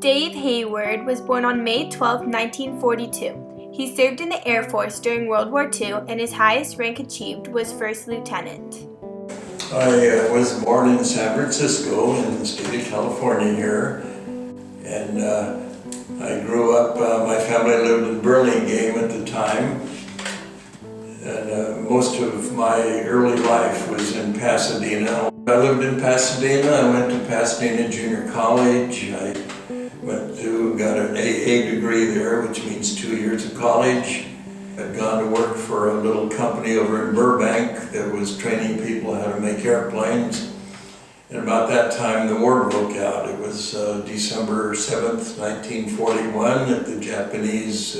Dave Hayward was born on May 12, 1942. He served in the Air Force during World War II, and his highest rank achieved was First Lieutenant. I was born in San Francisco in the state of California here, and I grew up, my family lived in Burlingame at the time, and most of my early life was in Pasadena. I lived in Pasadena. I went to Pasadena Junior College. I got an AA degree there, which means 2 years of college. I'd gone to work for a little company over in Burbank that was training people how to make airplanes. And about that time the war broke out. It was December 7th, 1941, that the Japanese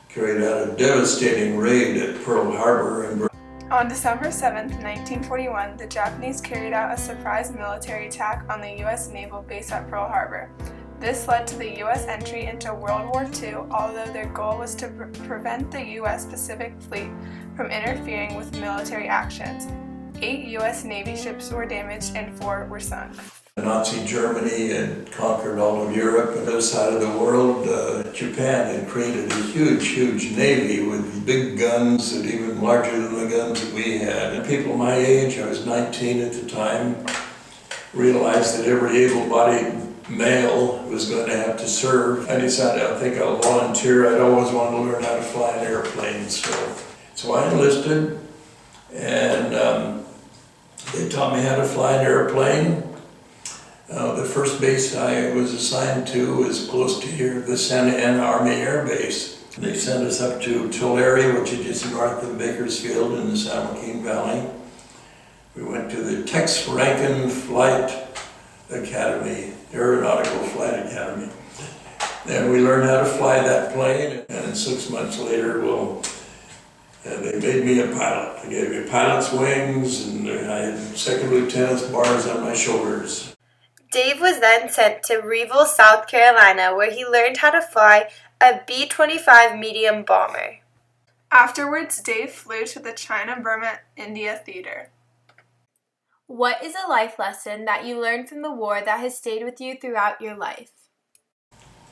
carried out a devastating raid at Pearl Harbor. On December 7, 1941, the Japanese carried out a surprise military attack on the U.S. naval base at Pearl Harbor. This led to the U.S. entry into World War II, although their goal was to prevent the U.S. Pacific Fleet from interfering with military actions. 8 U.S. Navy ships were damaged and 4 were sunk. Nazi Germany had conquered all of Europe. On the other side of the world, Japan had created a huge navy with big guns that even larger than the guns that we had. And people my age, I was 19 at the time, realized that every able-bodied male was going to have to serve. I decided I think I'll volunteer. I'd always wanted to learn how to fly an airplane, so I enlisted, and they taught me how to fly an airplane. The first base I was assigned to was close to here, the Santa Ana Army Air Base. They sent us up to Tulare, which is just north of Bakersfield in the San Joaquin Valley. We went to the Tex Rankin Flight Academy, Aeronautical Flight Academy. And we learned how to fly that plane, and 6 months later, they made me a pilot. They gave me pilot's wings, and I had second lieutenant's bars on my shoulders. Dave was then sent to Reeville, South Carolina, where he learned how to fly a B-25 medium bomber. Afterwards, Dave flew to the China-Burma-India theater. What is a life lesson that you learned from the war that has stayed with you throughout your life?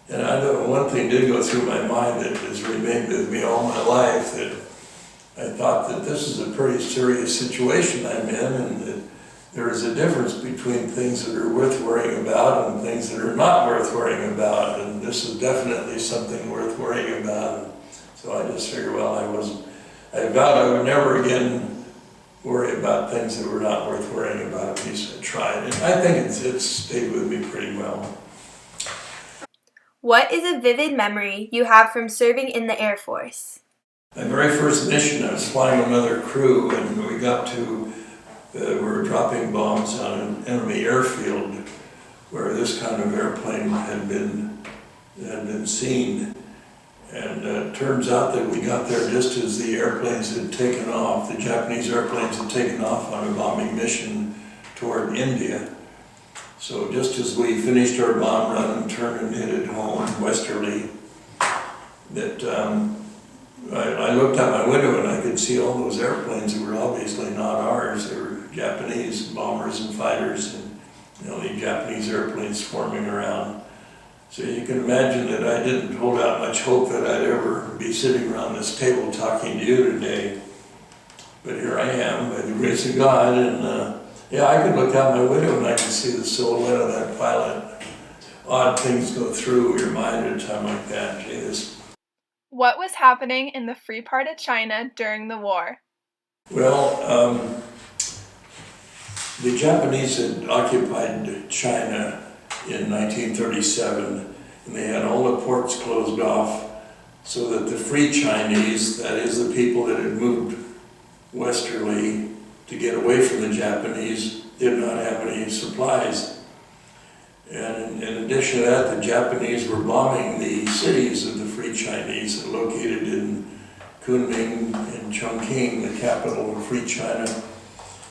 And I know one thing did go through my mind that has remained with me all my life, that I thought that this is a pretty serious situation I'm in, and that there is a difference between things that are worth worrying about and things that are not worth worrying about, and this is definitely something worth worrying about. And so I just figured, well, I vowed I would never again worry about things that were not worth worrying about. At least I tried, and I think it's stayed with me pretty well. What is a vivid memory you have from serving in the Air Force? My very first mission, I was flying another crew, and we got to we were dropping bombs on an enemy airfield where this kind of airplane had been seen. And it turns out that we got there just as the airplanes had taken off. The Japanese airplanes had taken off on a bombing mission toward India. So just as we finished our bomb run and turned and headed home westerly, I looked out my window and I could see all those airplanes that were obviously not ours. They were Japanese bombers and fighters, and the Japanese airplanes swarming around. So you can imagine that I didn't hold out much hope that I'd ever be sitting around this table talking to you today. But here I am, by the grace of God, and I could look out my window and I could see the silhouette of that pilot. Odd things go through your mind at a time like that. What was happening in the free part of China during the war? Well, the Japanese had occupied China in 1937, and they had all the ports closed off so that the free Chinese, that is the people that had moved westerly to get away from the Japanese, did not have any supplies. And in addition to that, the Japanese were bombing the cities of the free Chinese located in Kunming and Chongqing, the capital of free China.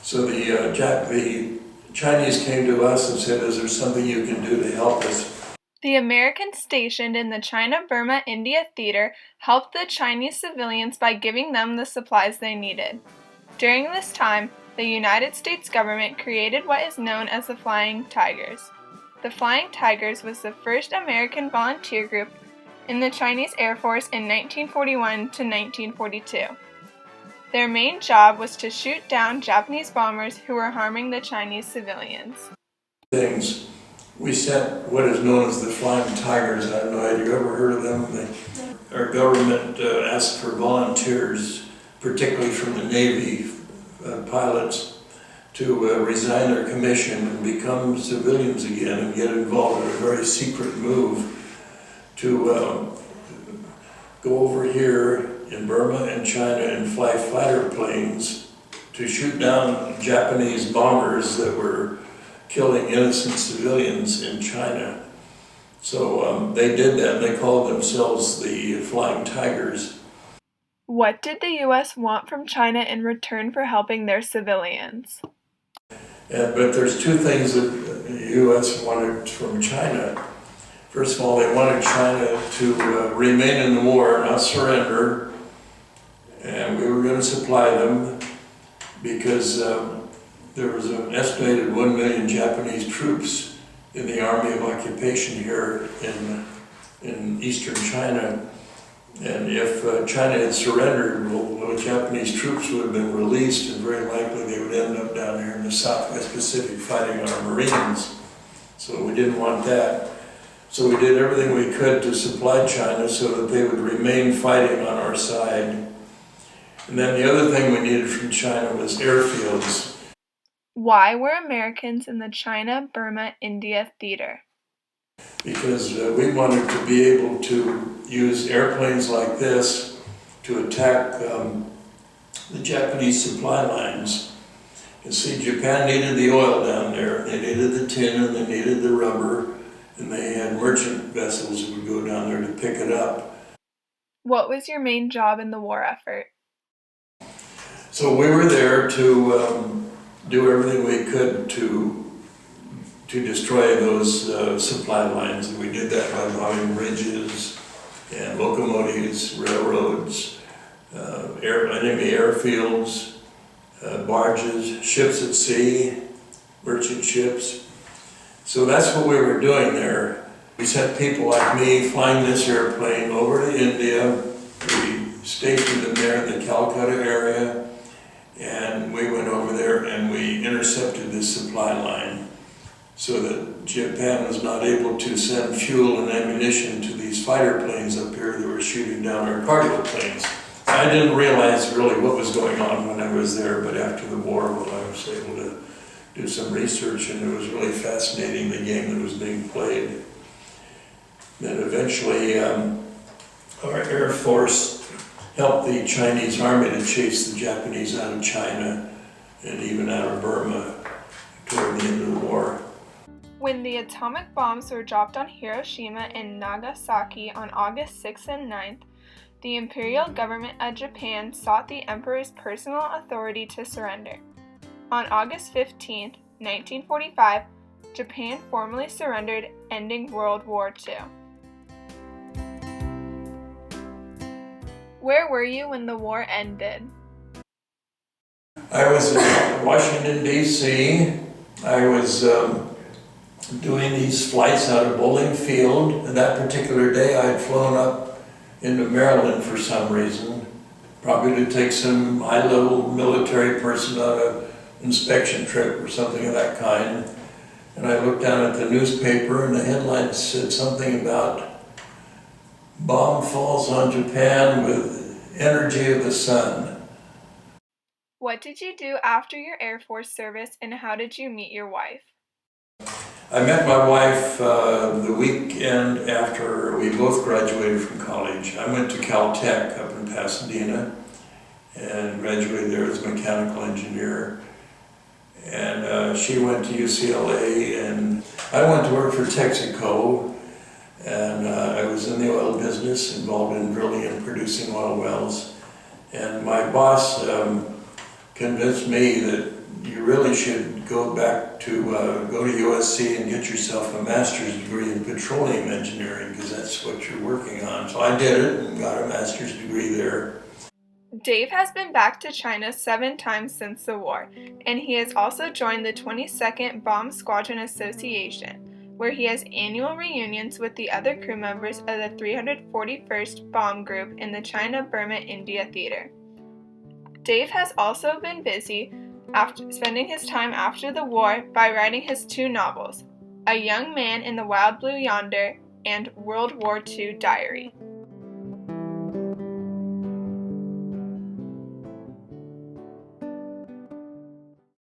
So the Chinese came to us and said, is there something you can do to help us? The Americans stationed in the China-Burma-India theater helped the Chinese civilians by giving them the supplies they needed. During this time, the United States government created what is known as the Flying Tigers. The Flying Tigers was the first American volunteer group in the Chinese Air Force in 1941 to 1942. Their main job was to shoot down Japanese bombers who were harming the Chinese civilians. We sent what is known as the Flying Tigers. I don't know, had you ever heard of them? Our government asked for volunteers, particularly from the Navy pilots, to resign their commission and become civilians again and get involved in a very secret move to go over here in Burma and China and fly fighter planes to shoot down Japanese bombers that were killing innocent civilians in China. So they did that, and they called themselves the Flying Tigers. What did the U.S. want from China in return for helping their civilians? But there's two things that the U.S. wanted from China. First of all, they wanted China to remain in the war, not surrender, and we were going to supply them because there was an estimated 1 million Japanese troops in the Army of Occupation here in eastern China. And if China had surrendered, well, Japanese troops would have been released, and very likely they would end up down here in the Southwest Pacific fighting our Marines. So we didn't want that. So we did everything we could to supply China so that they would remain fighting on our side. And then the other thing we needed from China was airfields. Why were Americans in the China-Burma-India theater? Because we wanted to be able to use airplanes like this to attack the Japanese supply lines. You see, Japan needed the oil down there, they needed the tin, and they needed the rubber, and they had merchant vessels that would go down there to pick it up. What was your main job in the war effort? So we were there to do everything we could to destroy those supply lines. And we did that by bombing bridges and locomotives, railroads, enemy airfields, barges, ships at sea, merchant ships. So that's what we were doing there. We sent people like me flying this airplane over to India. We stationed them there in the Calcutta area, and we went over there and we intercepted this supply line so that Japan was not able to send fuel and ammunition to these fighter planes up here that were shooting down our cargo planes. I didn't realize really what was going on when I was there, but after the war, well, I was able to do some research, and it was really fascinating, the game that was being played. Then eventually, our Air Force helped the Chinese Army to chase the Japanese out of China and even out of Burma toward the end of the war. When the atomic bombs were dropped on Hiroshima and Nagasaki on August 6th and 9th, the imperial government of Japan sought the emperor's personal authority to surrender. On August 15th, 1945, Japan formally surrendered, ending World War II. Where were you when the war ended? I was in Washington, D.C. I was doing these flights out of Bowling Field, and that particular day I had flown up into Maryland for some reason, probably to take some high-level military person on an inspection trip or something of that kind. And I looked down at the newspaper, and the headline said something about bomb falls on Japan with energy of the sun. What did you do after your Air Force service, and how did you meet your wife? I met my wife the weekend after we both graduated from college. I went to Caltech up in Pasadena and graduated there as a mechanical engineer. And she went to UCLA, and I went to work for Texaco, and I was in the oil business, involved in drilling and producing oil wells. And my boss convinced me that you really should go back to go to USC and get yourself a master's degree in petroleum engineering, because that's what you're working on. So I did it and got a master's degree there. Dave has been back to China 7 times since the war, and he has also joined the 22nd Bomb Squadron Association. where he has annual reunions with the other crew members of the 341st Bomb Group in the China-Burma-India Theater. Dave has also been busy spending his time after the war by writing his 2 novels, A Young Man in the Wild Blue Yonder and World War II Diary.